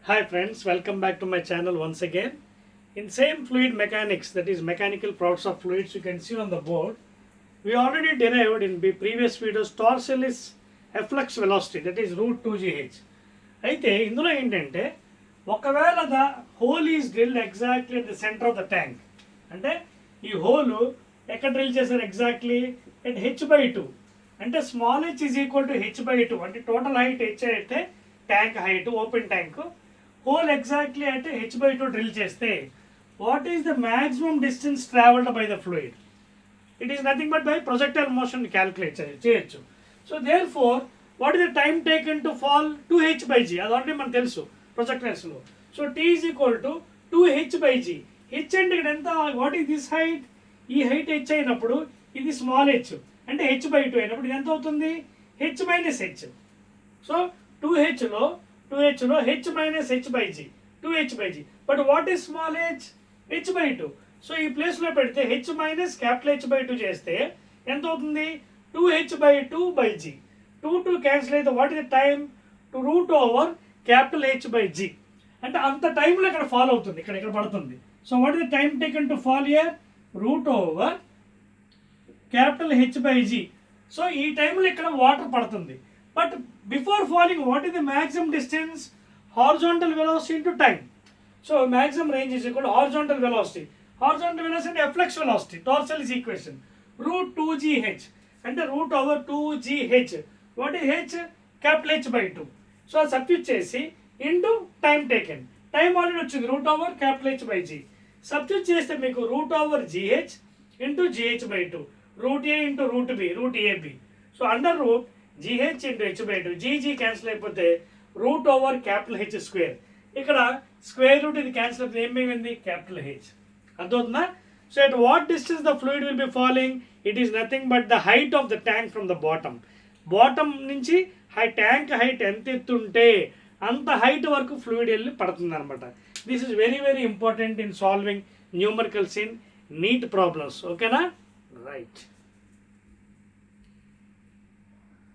Hi friends, welcome back to my channel once again. In same fluid mechanics, that is mechanical properties of fluids, you can see on the board, we already derived in previous videos torsionis efflux velocity, that is root 2gh. అయితే ఇందులో ఏంటంటే ఒకవేళ the whole is drilled exactly at the centre of the tank, అంటే ఈ hole ఎక్కడ drill చేశారు exactly at h/2, అంటే small h is equal to h/2, అంటే టోటల్ హైట్ h అయితే tank height open tank hole exactly అంటే h/2 drill చేస్తే what is the maximum distance travelled by the fluid? It is nothing but by projectile motion calculate చేయొచ్చు. So therefore what is the time taken to fall 2h/g? అది already మనకు తెలుసు ప్రొజెక్టైల్స్లో. So t is equal to 2h/g. h అంటే ఇక్కడ ఎంత? What is this height? ఈ height h అయినప్పుడు ఇది స్మాల్ h అంటే h/2 అయినప్పుడు ఇది ఎంత అవుతుంది? h minus h. సో 2hలో h minus h/g, 2h/g. But what is small h? h/2. So ఈ ప్లేస్లో పెడితే h మైనస్ క్యాపిటల్ h/2 చేస్తే ఎంత అవుతుంది? 2h/2/g. 2 క్యాన్సిల్ అయితే what is the time? Two root over capital h/g. అంటే అంత టైంలో ఇక్కడ ఫాల్ అవుతుంది, ఇక్కడ పడుతుంది. So what is the time taken to fall here? Root over capital h/g. So ఈ టైంలో ఇక్కడ వాటర్ పడుతుంది. But before falling what is the maximum distance? Horizontal velocity into time. So maximum range is equal horizontal velocity. Horizontal velocity అంటే efflux velocity, torsional equation root 2gh, అంటే root over 2gh. What is h? Capital h/2. So substitute చేసి into time taken. Time already వచ్చింది root over capital h/g. Substitute చేస్తే మీకు root over gh into gh/2, root a into root b, root ab. So under root gh into h/2, g cancel అయిపోతే root over capital h square. ఇక్కడ square root ఇది cancel అయిపోతే ఏమేమింది? Capital h. అర్థమవుతుందా? So at what distance the fluid will be following? It is nothing but the height of the tank from the bottom. Bottom నుంచి tank height ఎంత ఎత్తుంటే అంత height వరకు fluid వెళ్ళి పడుతుంది అనమాట. This is very very important in solving numericals in neat problems. ఓకేనా? Right.